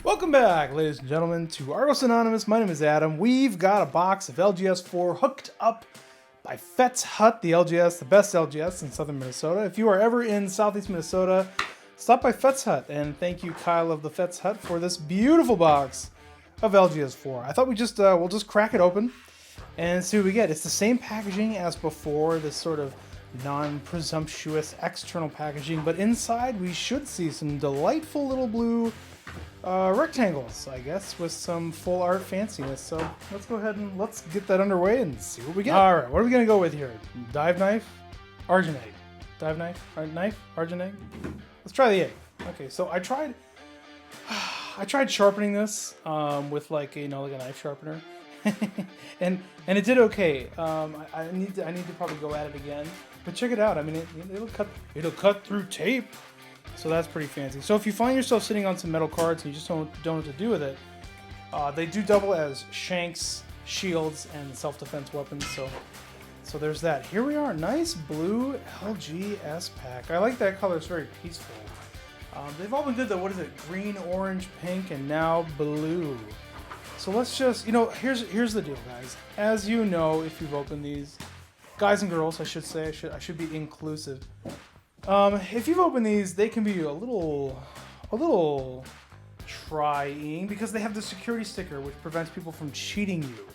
Welcome back, ladies and gentlemen, to Argos Anonymous. My name is Adam. We've got a box of LGS 4 hooked up by Fett's Hut, the LGS, the best LGS in southern Minnesota. If you are ever in southeast Minnesota, stop by Fett's Hut. And thank you, Kyle of the Fett's Hut, for this beautiful box of LGS 4. I thought we'll just crack it open and see what we get. It's the same packaging as before, this sort of non-presumptuous external packaging, but inside we should see some delightful little blue rectangles, I guess, with some full art fanciness. So let's go ahead and let's get that underway and see what we get. All right, what are we gonna go with here? Dive knife, Argent egg. Dive knife, Argent egg. Let's try the egg. Okay, so I tried sharpening this with like a knife sharpener, and it did okay. I need to probably go at it again. But check it out. I mean, it'll cut through tape, so that's pretty fancy. So if you find yourself sitting on some metal cards and you just don't know what to do with it, they do double as shanks, shields, and self-defense weapons. So there's that. Here we are, nice blue LGS pack. I like that color. It's very peaceful. They've all been good though. What is it? Green, orange, pink, and now blue. So let's just, here's the deal, guys. As you know, if you've opened these. Guys and girls, I should say. I should be inclusive. If you've opened these, they can be a little trying because they have the security sticker, which prevents people from cheating you,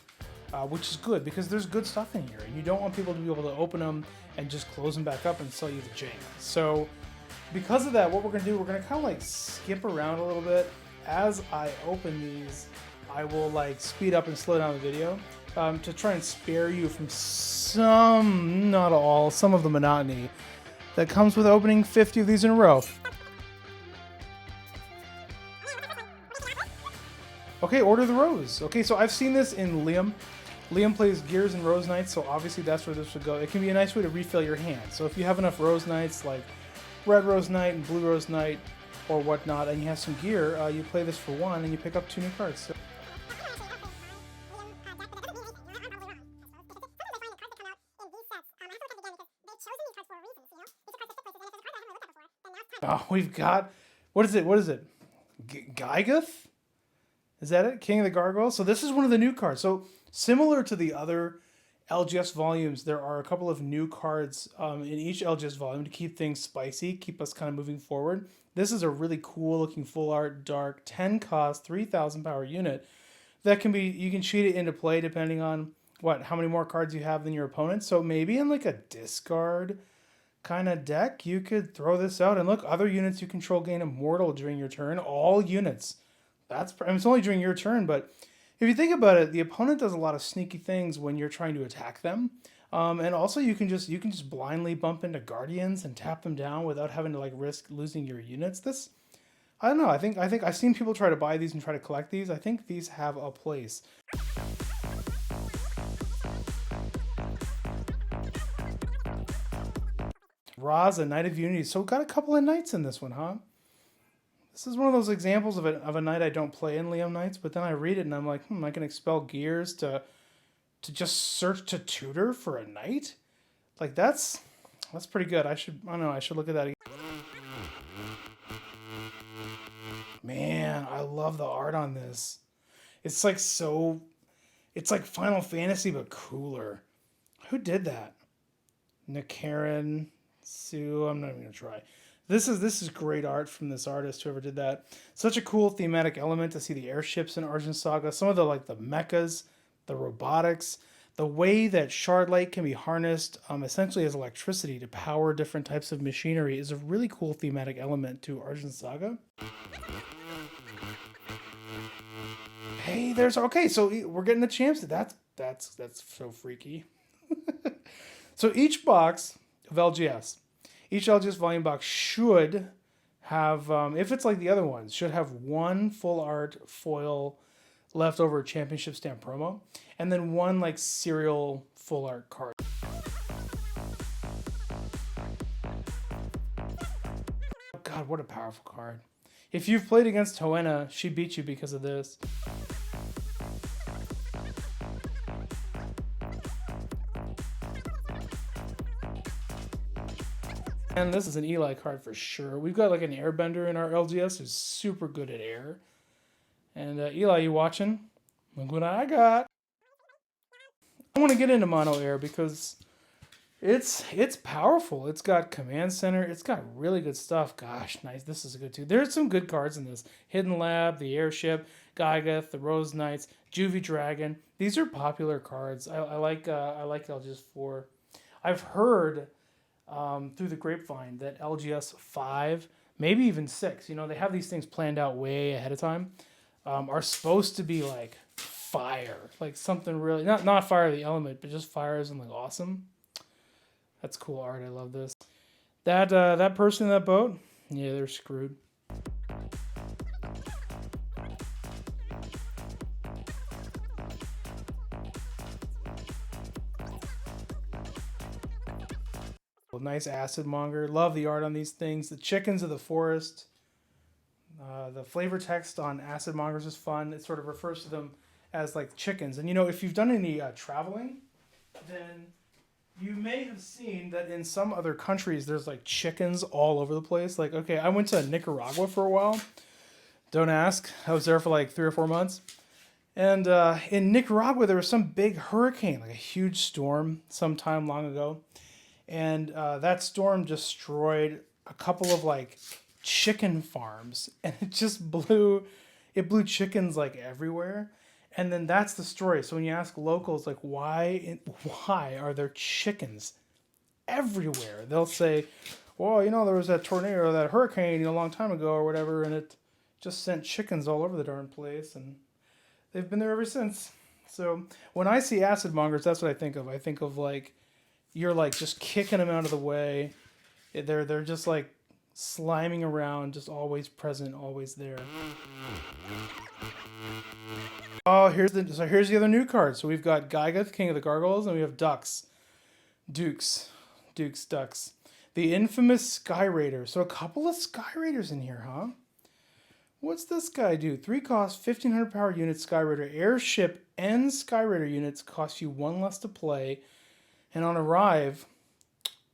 which is good because there's good stuff in here, and you don't want people to be able to open them and just close them back up and sell you the jam. So, because of that, what we're gonna do, we're gonna kind of like skip around a little bit as I open these. I will like speed up and slow down the video. To try and spare you from some, not all, some of the monotony that comes with opening 50 of these in a row. Okay, Order the Rose. Okay, so I've seen this in Liam. Liam plays Gears and Rose Knights, so obviously that's where this would go. It can be a nice way to refill your hand. So if you have enough Rose Knights, like Red Rose Knight and Blue Rose Knight or whatnot, and you have some gear, you play this for one and you pick up 2 new cards. So we've got, what is it? Gygath? Is that it? King of the Gargoyles? So this is one of the new cards. So similar to the other LGS volumes, there are a couple of new cards in each LGS volume to keep things spicy, keep us kind of moving forward. This is a really cool looking full art, dark, 10 cost, 3,000 power unit that can be, you can cheat it into play depending on how many more cards you have than your opponent. So maybe in like a discard kind of deck, you could throw this out and look, other units you control gain immortal during your turn. All units. It's only during your turn, but if you think about it, the opponent does a lot of sneaky things when you're trying to attack them. And also you can just blindly bump into guardians and tap them down without having to like risk losing your units. This, I don't know. I think I've seen people try to buy these and try to collect these. I think these have a place. Raza, Knight of Unity. So got a couple of knights in this one, huh? This is one of those examples of a knight I don't play in Liam Knights, but then I read it and I'm like, I can expel gears to just search to tutor for a knight? Like that's pretty good. I don't know, I should look at that again. Man, I love the art on this. It's like Final Fantasy but cooler. Who did that? Nakarin Sue, I'm not even gonna try. This is great art from this artist, whoever did that. Such a cool thematic element to see the airships in Argent Saga. Some of the mechas, the robotics, the way that shard light can be harnessed essentially as electricity to power different types of machinery is a really cool thematic element to Argent Saga. Hey, okay, so we're getting the champs. That's so freaky. So each box of LGS, each LGS volume box should have, if it's like the other ones, should have one full art foil leftover championship stamp promo, and then one like serial full art card. God, what a powerful card. If you've played against Hoenna, she beat you because of this. And this is an Eli card for sure. We've got like an airbender in our LGS who's super good at air. And Eli, you watching? Look what I got. I want to get into mono air because it's powerful. It's got command center. It's got really good stuff. Gosh, nice. This is a good too. There's some good cards in this. Hidden Lab, the Airship, Gygath, the Rose Knights, Juvie Dragon. These are popular cards. I like LGS 4. I've heard through the grapevine that LGS 5, maybe even 6, you know, they have these things planned out way ahead of time, are supposed to be like fire, like something really not fire the element, but just fire as in like awesome. That's cool art. I love this. That person in that boat, yeah, they're screwed. Nice acid monger. Love the art on these things. The chickens of the forest. The flavor text on acid mongers is fun. It sort of refers to them as like chickens. And you know, if you've done any traveling, then you may have seen that in some other countries there's like chickens all over the place. Like, okay, I went to Nicaragua for a while. Don't ask. I was there for like 3 or 4 months. And in Nicaragua, there was some big hurricane, like a huge storm some time long ago. And that storm destroyed a couple of like chicken farms, and it blew chickens like everywhere. And then that's the story. So when you ask locals like why are there chickens everywhere, they'll say, well, you know, there was that tornado or that hurricane, you know, a long time ago or whatever, and it just sent chickens all over the darn place, and they've been there ever since. So when I see acid mongers, that's what I think of. I think of like you're like just kicking them out of the way. They're just like sliming around, just always present, always there. Oh, here's the other new card. So we've got Gygath, King of the Gargoyles, and we have Dukes, Ducks. The infamous Sky Raider. So a couple of Sky Raiders in here, huh? What's this guy do? 3 cost, 1500 power units, Sky Raider. Airship and Sky Raider units cost you 1 less to play. And on arrive,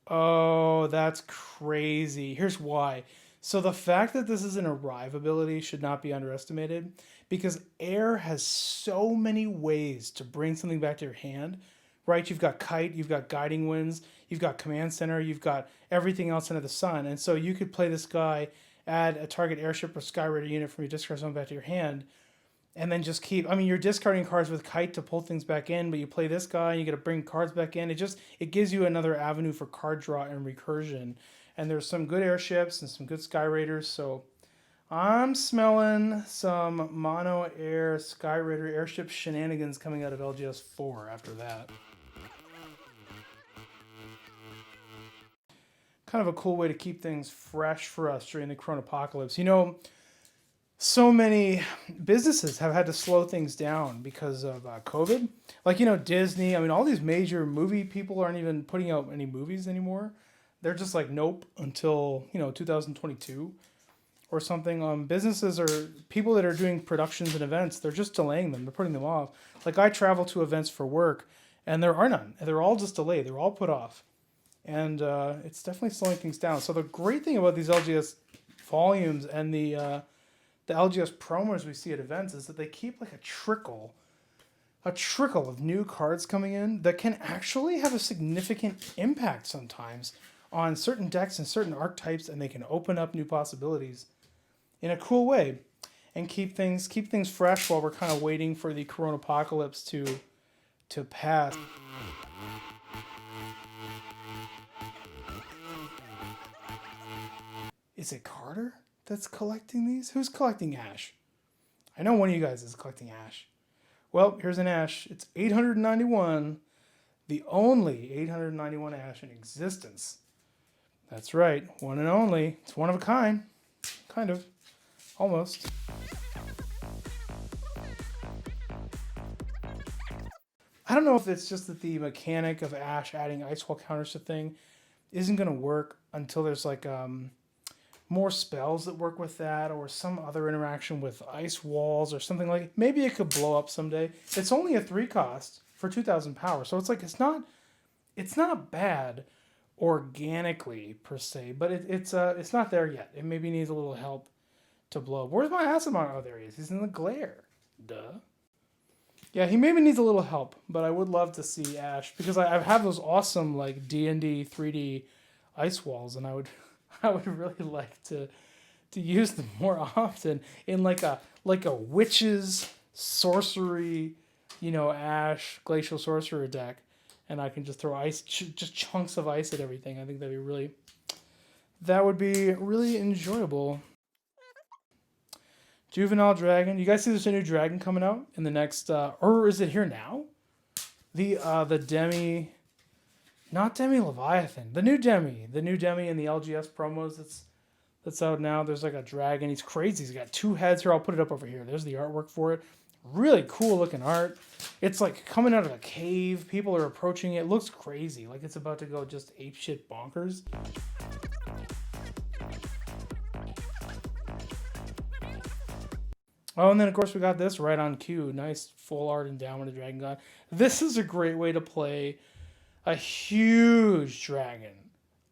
oh, that's crazy. Here's why. So the fact that this is an arrive ability should not be underestimated, because air has so many ways to bring something back to your hand, right? You've got kite, you've got guiding winds, you've got command center, you've got everything else under the sun. And so you could play this guy, add a target airship or Sky Raider unit from your discard zone back to your hand, and then just keep, I mean, you're discarding cards with kite to pull things back in, but you play this guy and you got to bring cards back in. It gives you another avenue for card draw and recursion. And there's some good airships and some good Sky Raiders. So I'm smelling some mono air Sky Raider airship shenanigans coming out of LGS 4 after that. Kind of a cool way to keep things fresh for us during the Corona apocalypse. You know, so many businesses have had to slow things down because of COVID. Like, you know, Disney, I mean, all these major movie people aren't even putting out any movies anymore. They're just like, nope, until, you know, 2022 or something. Businesses or people that are doing productions and events, they're just delaying them. They're putting them off. Like, I travel to events for work, and there are none. They're all just delayed. They're all put off. And it's definitely slowing things down. So the great thing about these LGS volumes and the LGS promos we see at events is that they keep like a trickle of new cards coming in that can actually have a significant impact sometimes on certain decks and certain archetypes, and they can open up new possibilities in a cool way and keep things fresh while we're kind of waiting for the Corona apocalypse to pass. Is it Carter that's collecting these? Who's collecting Ash? I know one of you guys is collecting Ash. Well, here's an Ash. It's 891. The only 891 Ash in existence. That's right. One and only. It's one of a kind. Kind of. Almost. I don't know if it's just that the mechanic of Ash adding ice wall counters to thing isn't going to work until there's like more spells that work with that, or some other interaction with ice walls or something like. Maybe it could blow up someday. It's only a 3 cost for 2,000 power, so it's like it's not bad. organically per se, but it's not there yet. It maybe needs a little help to blow up. Where's my Asimon? Oh, there he is. He's in the glare. Duh. Yeah, he maybe needs a little help, but I would love to see Ash because I have those awesome like D&D 3D ice walls, and I would really like to use them more often in like a witch's sorcery, Ash glacial sorcerer deck, and I can just throw ice, just chunks of ice at everything. I think that would be really enjoyable. Juvenile Dragon. You guys see there's a new dragon coming out in the next, or is it here now? The Demi, not Demi Leviathan, the new Demi in the LGS promos that's out now. There's like a dragon. He's crazy. He's got 2 heads here. I'll put it up over here. There's the artwork for it. Really cool looking art. It's like coming out of a cave. People are approaching it. It looks crazy. Like it's about to go just apeshit bonkers. Oh, and then of course we got this right on cue. Nice full art endowment of Dragon God. This is a great way to play a huge dragon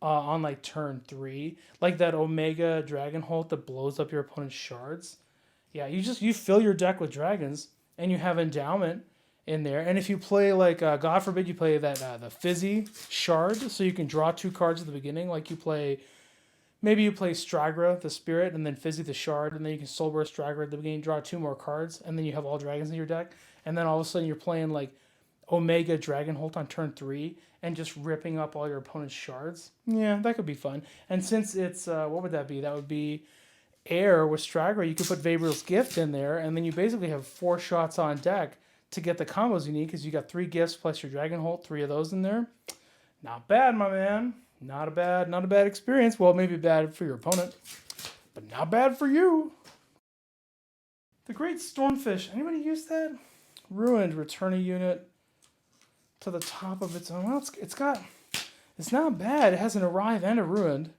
on like turn 3, like that Omega Dragon Holt that blows up your opponent's shards. Yeah, you fill your deck with dragons and you have endowment in there. And if you play like God forbid you play that the Fizzy Shard, so you can draw 2 cards at the beginning, like maybe you play Stragra, the Spirit, and then Fizzy, the Shard, and then you can Soulburst Stragra at the beginning, draw 2 more cards, and then you have all dragons in your deck. And then all of a sudden you're playing like Omega Dragon Holt on turn 3 and just ripping up all your opponent's shards. Yeah, that could be fun. And since it's, what would that be? That would be Air with Stragra. You could put Vabriel's Gift in there, and then you basically have 4 shots on deck to get the combos you need because you got 3 gifts plus your Dragon Holt, 3 of those in there. Not bad, my man. Not a bad experience. Well, maybe bad for your opponent, but not bad for you. The Great Stormfish. Anybody use that? Ruined. Return a unit to the top of its own. Well, it's not bad. It has an arrive and a ruined.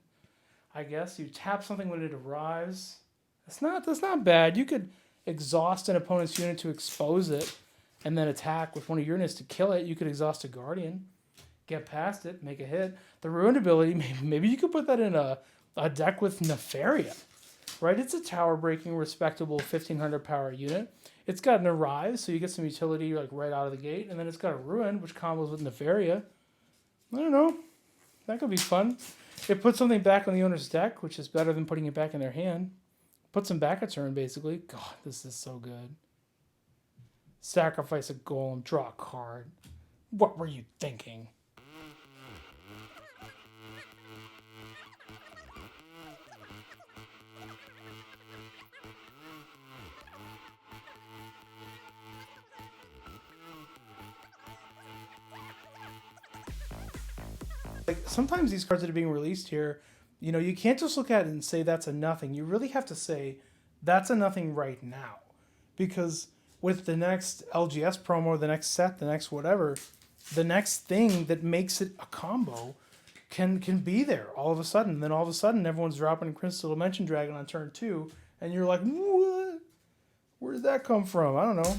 I guess you tap something when it arrives. That's not bad. You could exhaust an opponent's unit to expose it, and then attack with one of your units to kill it. You could exhaust a Guardian. Get past it, make a hit. The ruined ability, maybe you could put that in a deck with Nefaria, right? It's a tower breaking, respectable 1500 power unit. It's got an arrive, so you get some utility like right out of the gate, and then it's got a ruin, which combos with Nefaria. I don't know. That could be fun. It puts something back on the owner's deck, which is better than putting it back in their hand. Puts them back a turn, basically. God, this is so good. Sacrifice a golem, draw a card. What were you thinking? Like sometimes these cards that are being released here, you can't just look at it and say that's a nothing. You really have to say that's a nothing right now, because with the next LGS promo, the next set, the next whatever, the next thing that makes it a combo can be there all of a sudden. And then all of a sudden everyone's dropping Crystal Dimension Dragon on turn 2, and you're like, what? Where did that come from? I don't know.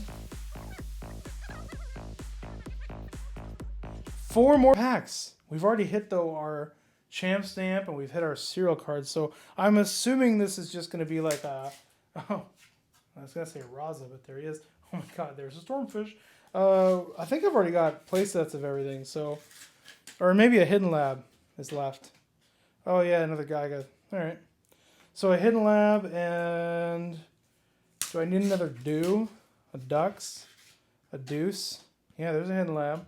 4 more packs. We've already hit, though, our Champ Stamp, and we've hit our serial cards. So I'm assuming this is just going to be like a... Oh, I was going to say Raza, but there he is. Oh my god, there's a Stormfish. I think I've already got playsets of everything, so... Or maybe a Hidden Lab is left. Oh yeah, another Geiga. Alright. So a Hidden Lab, and... Do I need another Dew? A Dux? A Deuce? Yeah, there's a Hidden Lab.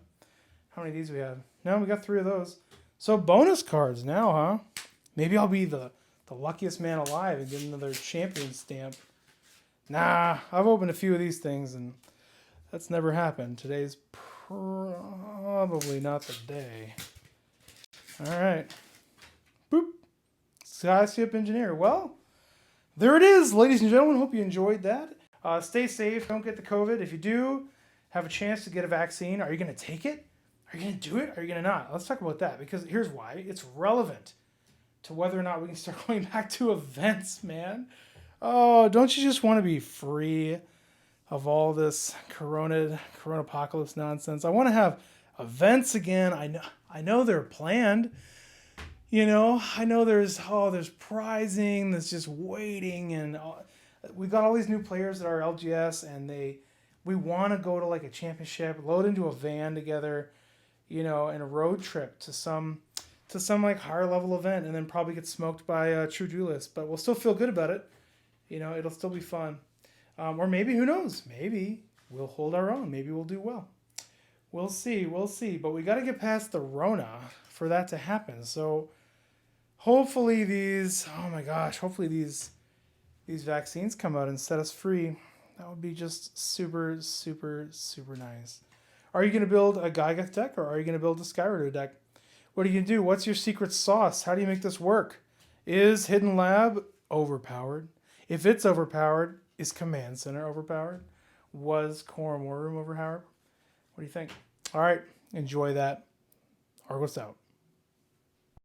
How many of these we have? No, we got 3 of those. So bonus cards now, huh? Maybe I'll be the luckiest man alive and get another champion stamp. Nah, I've opened a few of these things and that's never happened. Today's probably not the day. All right. Boop. Skyship Engineer. Well, there it is, ladies and gentlemen. Hope you enjoyed that. Stay safe. Don't get the COVID. If you do have a chance to get a vaccine, are you going to take it? Are you going to do it? Or are you going to not? Let's talk about that, because here's why. It's relevant to whether or not we can start going back to events, man. Oh, don't you just want to be free of all this corona apocalypse nonsense? I want to have events again. I know they're planned, I know there's prizing that's just waiting, and we got all these new players that are LGS, and we want to go to like a championship, load into a van together, and a road trip to some like higher level event, and then probably get smoked by true duelists, but we'll still feel good about it. It'll still be fun. Or maybe, who knows? Maybe we'll hold our own. Maybe we'll do well. We'll see. We'll see. But we got to get past the Rona for that to happen. So hopefully hopefully these vaccines come out and set us free. That would be just super, super, super nice. Are you going to build a Geigoth deck, or are you going to build a Skyrider deck? What are you going to do? What's your secret sauce? How do you make this work? Is Hidden Lab overpowered? If it's overpowered, is Command Center overpowered? Was Quorum War Room overpowered? What do you think? All right, enjoy that. Argos out.